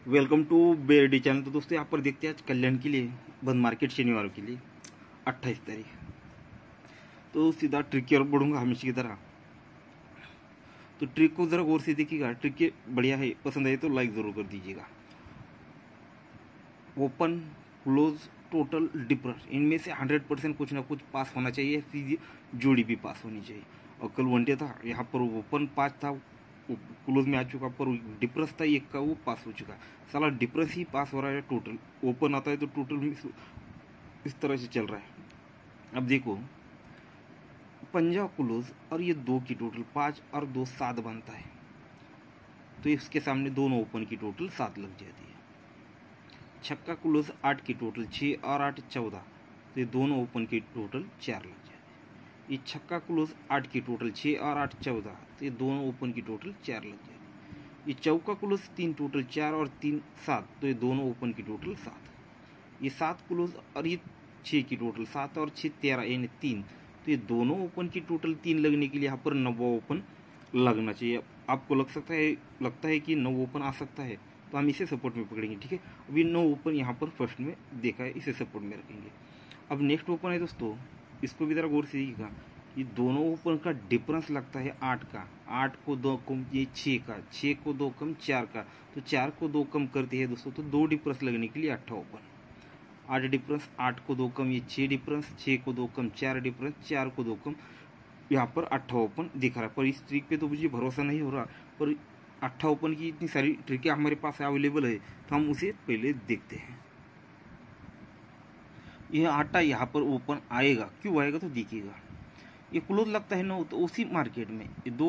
Welcome to Berdi channel. तो दोस्तों यहाँ पर देखते हैं आज कल्याण के लिए बंद मार्केट शनिवार के लिए 28 तारीख। तो सीधा ट्रिक की ओर बढ़ूंगा हमेशा की तरह। तो ट्रिक को जरा गौर से देखिएगा। ट्रिक बढ़िया है, पसंद आए तो लाइक जरूर कर दीजिएगा। ओपन, क्लोज, टोटल, डिफरेंस, इनमें से 100% कुछ ना कुछ पास होना चाहिए। सीधी जोड़ी भी पास होनी चाहिए। और कल वनडे था, यहाँ पर ओपन 5 था, क्लोज में आ चुका, पर डिफरेंस था 1 का, वो पास हो चुका। साला डिफरेंस ही पास हो रहा है। टोटल ओपन आता है तो टोटल में इस तरह से चल रहा है। अब देखो, पंजा क्लोज और ये 2 की टोटल 5 और 2 7 बनता है, तो इसके सामने दोनों ओपन की टोटल 7 लग जाती है। छक्का क्लोज 8 की टोटल 6 और 8 14, तो ये दोनों ओपन की टोटल 4 लग जाती है। ये छक्का क्लोज 8 की टोटल 6 और 8 14, तो ये दोनों ओपन की टोटल 4 लग जाती है। ये चौका क्लोज 3 टोटल 4 और 3 7, तो ये दोनों ओपन की टोटल 7। ये 7 क्लोज और ये 6 की टोटल 7 और 6 13 यानी 3, तो ये दोनों ओपन की टोटल 3 लगने के लिए यहाँ पर 9 ओपन लगना चाहिए। आपको लगता है कि 9 ओपन आ सकता है, तो हम इसे सपोर्ट में पकड़ेंगे। ठीक है, अभी 9 ओपन यहाँ पर फर्स्ट में देखा है, इसे सपोर्ट में रखेंगे। अब नेक्स्ट ओपन है दोस्तों, इसको भी जरा गौर से देखिएगा। ये दोनों ओपन का डिफरेंस लगता है 8 का। 8 को 2 कम ये 6 का, 6 को 2 कम 4 का, तो 4 को 2 कम करते हैं दोस्तों, तो 2 डिफरेंस लगने के लिए 8 ओपन। 8 डिफरेंस, 8 को 2 कम ये 6 डिफरेंस, 6 को 2 कम 4 डिफरेंस, 4 को 2 कम यहाँ पर 8 ओपन दिख रहा है। पर इस ट्रिक पे तो मुझे भरोसा नहीं हो रहा, पर 8 ओपन की इतनी सारी ट्रिकें हमारे पास अवेलेबल है, तो हम उसे पहले देखते हैं। यह 8 यहाँ पर ओपन आएगा, क्यों आएगा तो देखिएगा। ये क्लोज लगता है 9, तो उसी मार्केट में ये 2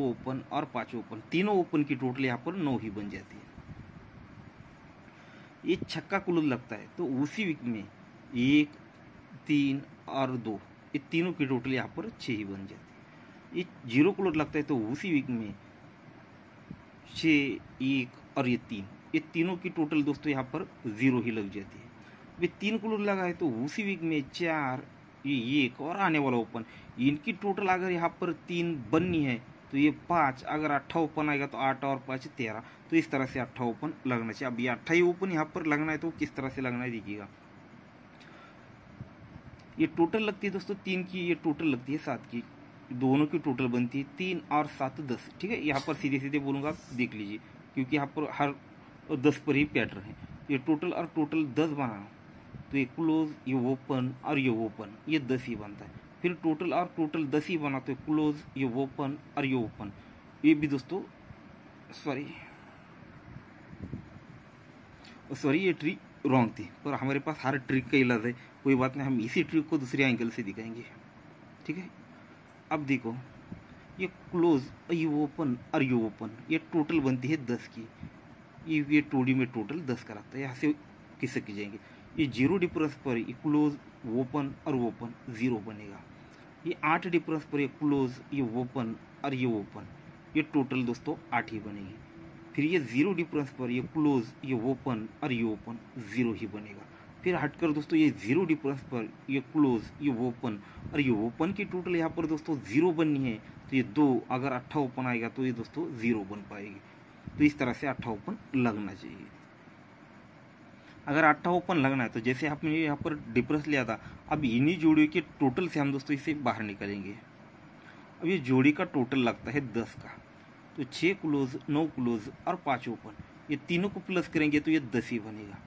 ओपन और 5 ओपन, तीनों ओपन की टोटल यहाँ पर 9 ही बन जाती है। ये छक्का क्लोज लगता है, तो उसी वीक में 1 3 और 2, ये तीनों की टोटल यहाँ पर 6 ही बन जाती है। ये जीरो क्लोज लगता है, तो उसी वीक में 6 1 और ये 3, ये तीनों की टोटल दोस्तों यहाँ पर 0 ही लग जाती है। ये 3 क्लोज लगा है, तो उसी वीक में 4 ये 1 और आने वाला ओपन, इनकी टोटल अगर यहाँ पर 3 बननी है तो ये 5, अगर 8 ओपन आएगा तो 8 और 5 13, तो इस तरह से 8 ओपन लगना चाहिए। अब ये 8 ही ओपन यहाँ पर लगना है, तो किस तरह से लगना है देखिएगा। ये टोटल लगती है दोस्तों 3 की, ये टोटल लगती है 7 की, दोनों की टोटल बनती है 3 और 7 10। ठीक है, यहाँ पर सीधे सीधे बोलूँगा, आप देख लीजिए, क्योंकि यहाँ पर हर 10 पर ही पैटर्न है। ये टोटल और टोटल 10 बना, तो ये क्लोज, ये ओपन और ये ओपन, ये 10 ही बनता है। फिर टोटल और टोटल 10 ही बना, तो क्लोज, ये ओपन और ये ओपन, ये भी दोस्तों सॉरी ये ट्रिक रॉन्ग थी, पर हमारे पास हर ट्रिक का इलाज है। कोई बात नहीं, हम इसी ट्रिक को दूसरे एंगल से दिखाएंगे। ठीक है, अब देखो, ये क्लोज, ये ओपन और ये ओपन, ये टोटल बनती है 10 की। ये टोडी में टोटल 10 का रहता है, यहाँ से किससे की जाएंगे। ये 0 डिफरेंस पर ये क्लोज, ओपन और ओपन 0 बनेगा। ये 8 डिफरेंस पर ये क्लोज, ये ओपन और ये ओपन, ये टोटल दोस्तों 8 ही बनेगी। फिर ये 0 डिफरेंस पर ये क्लोज, ये ओपन और ये ओपन 0 ही बनेगा। फिर हटकर दोस्तों ये 0 डिफरेंस पर ये क्लोज, ये ओपन और ये ओपन की टोटल यहाँ पर दोस्तों 0 बननी है, तो ये 2, अगर 8 ओपन आएगा तो ये दोस्तों 0 बन पाएगी। तो इस तरह से 8 ओपन लगना चाहिए। अगर 8 ओपन लगना है तो जैसे आपने यहाँ पर डिफरेंस लिया था, अब इन्हीं जोड़ियों के टोटल से हम दोस्तों इसे बाहर निकालेंगे। अब ये जोड़ी का टोटल लगता है 10 का, तो 6 क्लोज, 9 क्लोज और 5 ओपन, ये तीनों को प्लस करेंगे तो ये 10 ही बनेगा।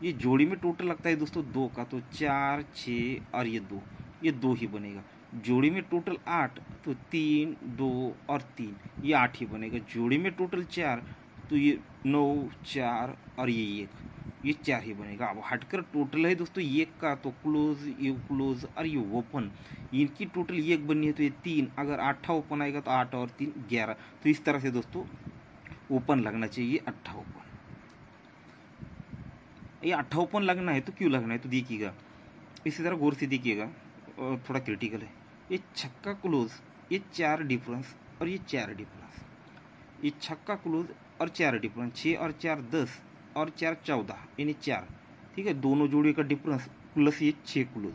ये जोड़ी में टोटल लगता है दोस्तों 2 का, तो 4 6 और ये 2, ये 2 ही बनेगा। जोड़ी में टोटल 8, तो 3 2 और 3, ये 8 ही बनेगा। जोड़ी में टोटल 4, तो ये 9 4 और ये 1, ये 4 ही बनेगा। अब हटकर टोटल है दोस्तों 1 का, तो क्लोज और ये ओपन, इनकी टोटल 1 बननी है, तो ये 3, अगर 8 ओपन आएगा तो 8 और 3 11, तो इस तरह से दोस्तों ओपन लगना चाहिए 8 ओपन। ये 8 ओपन लगना है तो क्यों लगना है तो देखिएगा, इसी तरह गौर से देखिएगा, थोड़ा क्रिटिकल है। ये छक्का क्लोज, ये 4 डिफरेंस और ये 4 डिफरेंस, ये छक्का क्लोज और 4 डिफरेंस, 6 और 4 10 और 4 14 यानी 4। ठीक है, दोनों जोड़े का डिफरेंस प्लस ये 6 क्लोज,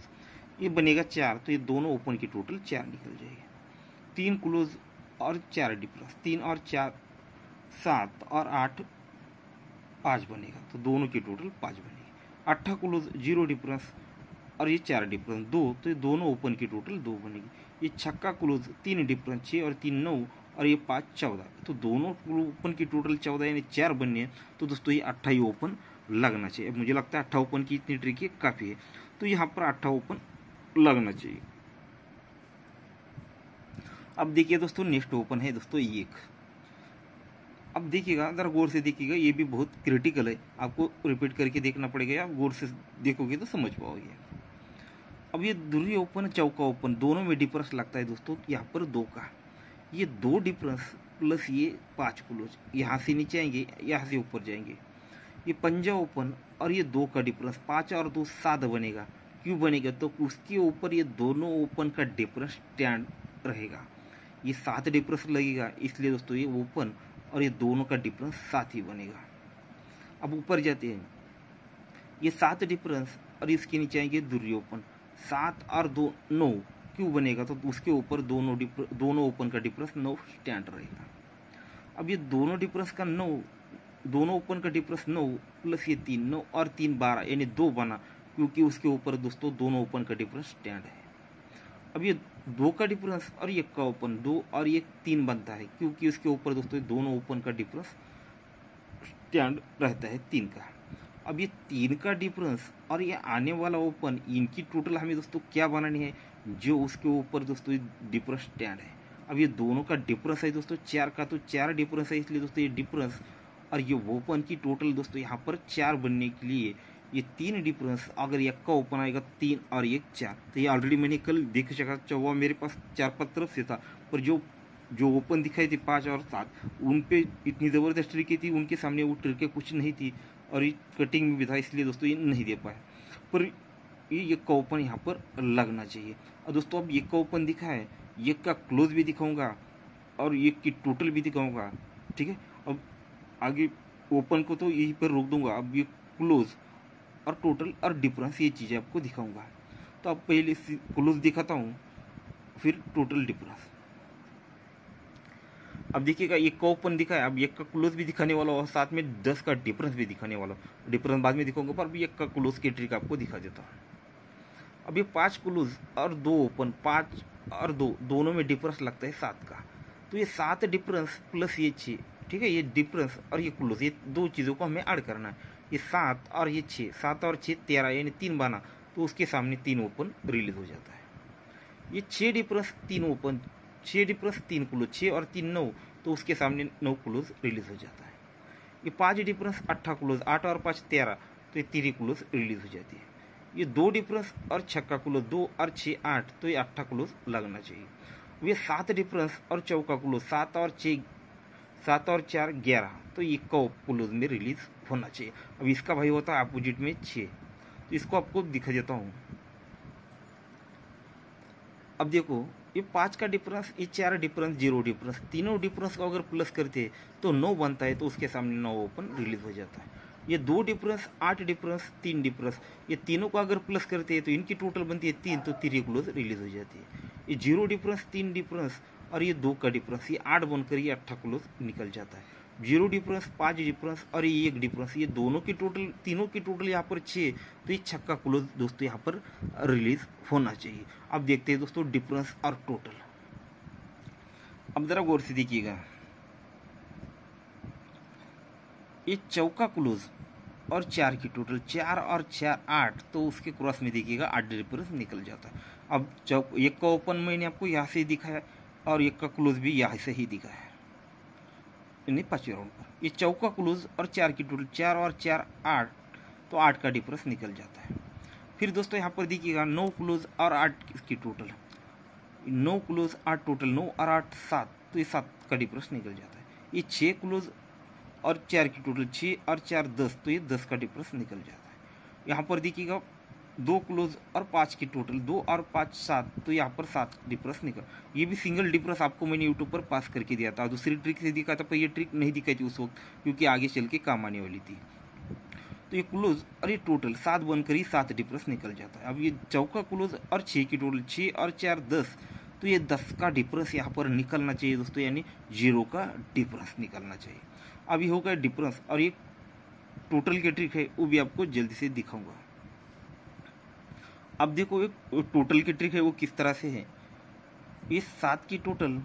ये बनेगा 4, तो ये दोनों ओपन की टोटल 4 निकल जाएगी। 3 क्लोज और 4 डिफरेंस, 3 और 4 7 और 8 5 बनेगा, तो दोनों की टोटल 5 बनेगी। अट्ठा क्लोज 0 डिफरेंस और ये 4 डिफरेंस 2, तो ये दोनों ओपन की टोटल 2 बनेगी। ये छक्का क्लोज 3 डिफरेंस 6 और 3 9 और ये 5 14, तो दोनों ओपन की टोटल 14 यानी 4 बनने हैं। तो दोस्तों ये 8 ही ओपन लगना चाहिए। अब मुझे लगता है 8 ओपन की इतनी ट्रिक काफ़ी है, तो यहाँ पर 8 ओपन लगना चाहिए। अब देखिए दोस्तों नेक्स्ट ओपन है दोस्तों 1। अब देखिएगा, ज़रा गौर से देखिएगा, ये भी बहुत क्रिटिकल है, आपको रिपीट करके देखना पड़ेगा, आप गौर से देखोगे तो समझ पाओगे। अब ये दूरी ओपन चौका ओपन दोनों में डिफरेंस लगता है दोस्तों यहाँ पर 2 का। ये 2 डिफरेंस प्लस ये 5 क्लोज, यहाँ से नीचे आएंगे, यहाँ से ऊपर जाएंगे। ये पंजा ओपन और ये 2 का डिफरेंस 5 और 2 7 बनेगा। क्यों बनेगा? तो उसके ऊपर ये दोनों ओपन का डिफरेंस स्टैंड रहेगा, ये 7 डिफरेंस लगेगा, इसलिए दोस्तों ये ओपन और ये दोनों का डिफरेंस 7 ही बनेगा। अब ऊपर जाते हैं, ये 7 डिफरेंस और इसके नीचे आएंगे दूरी ओपन 7 और 2 9, क्यों बनेगा? तो उसके ऊपर दोनों ओपन का डिफरेंस 9 स्टैंड रहेगा। अब ये दोनों डिफरेंस का 9, दोनों ओपन का डिफरेंस 9 प्लस ये 3 9 और 3 12 यानी 2 बना, क्योंकि उसके ऊपर दोस्तों दोनों ओपन का डिफरेंस स्टैंड है। अब ये 2 का डिफरेंस और ये का ओपन 2 और ये 3 बनता है, क्योंकि उसके ऊपर दोस्तों दोनों ओपन का डिफरेंस स्टैंड रहता है 3 का। अब ये 3 का डिफरेंस और ये आने वाला ओपन, इनकी टोटल हमें दोस्तों क्या बनानी है? जो उसके ऊपर दोस्तों डिफरेंस स्टैंड है। अब ये दोनों का डिफरेंस है दोस्तों 4 का, तो 4 डिफरेंस है, इसलिए दोस्तों ये डिफरेंस और ये ओपन की टोटल दोस्तों यहाँ पर 4 बनने के लिए ये 3 डिफरेंस, अगर एक का ओपन आएगा 3 और 1 4, तो ये ऑलरेडी मैंने कल देख चुका, चौवा मेरे पास 4 तरफ से था, पर जो ओपन दिखाई थी 5 और 7, उन पे इतनी ज़बरदस्त ट्रिक थी, उनके सामने वो ट्रिक कुछ नहीं थी, और ये कटिंग में भी था, इसलिए दोस्तों ये नहीं दे पाए। पर ये का ओपन यहाँ पर लगना चाहिए। और दोस्तों अब ये का ओपन दिखा है, ये का क्लोज भी दिखाऊंगा और ये की टोटल भी दिखाऊंगा, ठीक है। अब आगे ओपन को तो यहीं पर रोक दूंगा, अब ये क्लोज और टोटल और डिफरेंस ये चीज़ें आपको दिखाऊंगा। तो अब पहले क्लोज दिखाता हूँ, फिर टोटल डिफरेंस। अब देखिएगा एक का ओपन दिखा है, अब एक का क्लोज भी दिखाने वाला और साथ में 10 का डिफरेंस भी दिखाने वाला। डिफरेंस बाद में दिखाऊंगा, पर अभी एक का क्लोज की ट्रिक आपको दिखा देता हूँ। अब ये 5 क्लोज और 2 ओपन, 5 और 2 दोनों में डिफरेंस लगता है 7 का, तो ये 7 डिफरेंस प्लस ये 6, ठीक है, ये डिफरेंस और ये क्लोज, ये 2 चीज़ों को हमें ऐड करना है। ये 7 और ये 6, 7 और 6 13 यानी 3 बना, तो उसके सामने 3 ओपन रिलीज हो जाता है। ये 6 डिफरेंस 3 ओपन, 6 डिफरेंस 3 क्लोज, 6 और 3 9, तो उसके सामने 9 क्लोज रिलीज हो जाता है। ये 5 डिफरेंस 8 क्लोज, 8 और 5 13, तो ये 3 क्लोज रिलीज हो जाती है। ये 2 डिफरेंस और छक्का क्लोज 2 और 6 8, तो ये 8 क्लोज लगना चाहिए। ये 7 डिफरेंस और चौका क्लोज 7 और 6 7 और 4 11, तो ये का क्लोज में रिलीज होना चाहिए। अब इसका भाई होता है अपोजिट में 6, तो इसको आपको दिखा देता हूँ। अब देखो ये 5 का डिफरेंस, ये 4 डिफरेंस 0 डिफरेंस, तीनों डिफरेंस को अगर प्लस करते तो 9 बनता है, तो उसके सामने 9 ओपन रिलीज हो जाता है। ये 2 डिफरेंस 8 डिफरेंस 3 डिफरेंस, ये तीनों को अगर प्लस करते हैं तो इनकी टोटल बनती है 3, तो 3 क्लोज रिलीज हो जाती है। ये 0 डिफरेंस 3 डिफरेंस और ये 2 का डिफरेंस, ये 8 बनकर ये 8 क्लोज निकल जाता है। 0 डिफरेंस 5 डिफरेंस और ये 1 डिफरेंस, ये दोनों की टोटल, तीनों की टोटल यहाँ पर 6, तो ये छक्का क्लोज दोस्तों यहाँ पर रिलीज होना चाहिए। अब देखते हैं दोस्तों डिफरेंस और टोटल। अब जरा गौर से देखिएगा, ये चौका क्लोज और 4 की टोटल, 4 और 4 8, तो उसके क्रॉस में देखिएगा 8 डिफरेंस निकल जाता है। अब एक का ओपन मैंने आपको यहाँ से दिखाया और एक का क्लोज भी यहाँ से ही दिखाया है, यानी 5वें राउंड पर। ये चौका क्लोज और 4 की टोटल, 4 और 4 8, तो 8 का डिफरेंस निकल जाता है। फिर दोस्तों यहाँ पर देखिएगा 9 क्लोज और 8 की टोटल, 9 क्लोज 8 टोटल, 9 और 8 7, तो ये 7 का डिफरेंस निकल जाता है। ये 6 क्लोज और 4 की टोटल, 6 और 4 10, तो ये 10 का डिफरेंस निकल जाता है। यहाँ पर देखिएगा 2 क्लोज और 5 की टोटल, 2 और 5 7, तो यहाँ पर 7 डिफरेंस निकल। ये भी सिंगल डिफरेंस आपको मैंने यूट्यूब पर पास करके दिया था, दूसरी ट्रिक से दिखा था, पर ये ट्रिक नहीं दिखाई थी उस वक्त, क्योंकि आगे चल के काम आने वाली थी। तो ये क्लोज और ये टोटल 7 बनकर ही 7 डिफरेंस निकल जाता है। अब ये चौका क्लोज और 6 की टोटल, 6 और 4 10, तो ये 10 का डिफरेंस यहाँ पर निकलना चाहिए दोस्तों, यानी 0 का डिफरेंस निकलना चाहिए। अब ये होगा डिफरेंस और ये टोटल की ट्रिक है वो भी आपको जल्दी से दिखाऊंगा। अब देखो एक टोटल की ट्रिक है वो किस तरह से है। ये 7 की टोटल,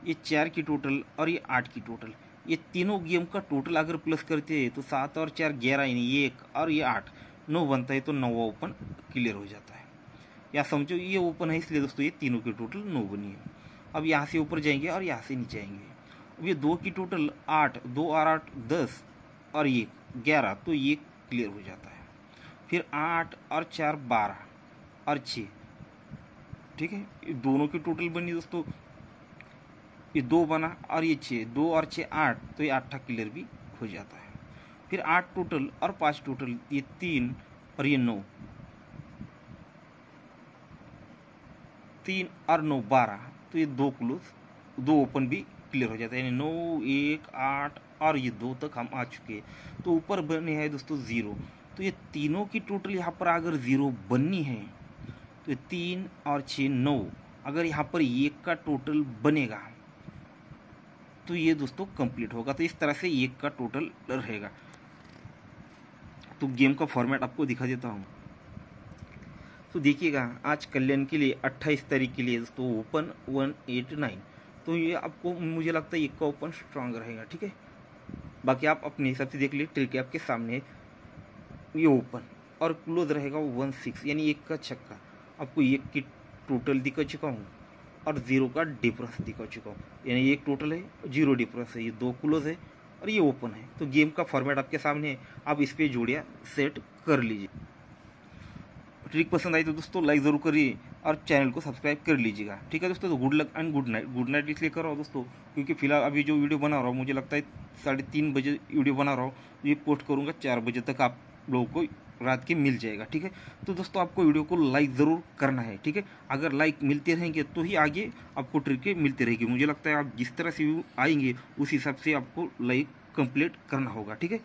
ये 4 की टोटल और ये 8 की टोटल, ये तीनों गेम का टोटल अगर प्लस करते हैं तो 7 और 4 11, यानी ये 1 और ये 8 9 बनता है, तो 9वां ओपन क्लियर हो जाता है। या समझो ये ओपन है, इसलिए दोस्तों ये तीनों की टोटल 9 बनी है। अब यहाँ से ऊपर जाएंगे और यहाँ से नीचे आएंगे। अब ये 2 की टोटल 8, 2 और 8 10 और ये 11, तो ये क्लियर हो जाता है। फिर 8 और 4 12 और 6, ठीक है, ये दोनों की टोटल बनी दोस्तों, ये 2 बना और ये 6, 2 और 6 8, तो ये 8 क्लियर भी हो जाता है। फिर 8 टोटल और 5 टोटल, ये 3 और ये 9, 3 और 9 12, तो ये 2 क्लोज 2 ओपन भी क्लियर हो जाता है, यानी 9 1 8 और ये 2 तक हम आ चुके हैं। तो ऊपर बने हैं दोस्तों 0, तो ये तीनों की टोटल यहाँ पर अगर 0 बननी है तो ये 3 और 6 9, अगर यहाँ पर 1 का टोटल बनेगा तो ये दोस्तों कंप्लीट होगा। तो इस तरह से 1 का टोटल रहेगा। तो गेम का फॉर्मेट आपको दिखा देता हूँ। तो देखिएगा, आज कल्याण के लिए 28 तारीख के लिए दोस्तों ओपन 189, तो ये आपको मुझे लगता है 1 का ओपन स्ट्रांग रहेगा, ठीक है। बाकी आप अपने हिसाब से देख लीजिए, ट्रिक आपके सामने है। ये ओपन और क्लोज रहेगा 16, यानी 1 का छक्का। आपको 1 की टोटल दिखा चुका हूँ और 0 का डिफरेंस दिखा चुका हूँ, यानी 1 टोटल है 0 डिफरेंस है, ये 2 क्लोज है और ये ओपन है। तो गेम का फॉर्मेट आपके सामने है, आप इस पर जोड़ियाँ सेट कर लीजिए। ट्रिक पसंद आई तो दोस्तों लाइक ज़रूर करिए और चैनल को सब्सक्राइब कर लीजिएगा, ठीक है दोस्तों। तो good luck and good night. Good night इसलिए कर रहा हूँ दोस्तों क्योंकि फिलहाल अभी जो वीडियो बना रहा हूँ, मुझे लगता है 3:30 बजे वीडियो बना रहा हूँ, ये पोस्ट करूँगा 4 बजे तक आप लोगों को रात के मिल जाएगा, ठीक है। तो दोस्तों आपको वीडियो को लाइक ज़रूर करना है, ठीक है। अगर लाइक मिलते रहेंगे तो ही आगे आपको ट्रिकें मिलती रहेगी। मुझे लगता है आप जिस तरह से आएंगे उस हिसाब से आपको लाइक कंप्लीट करना होगा, ठीक है।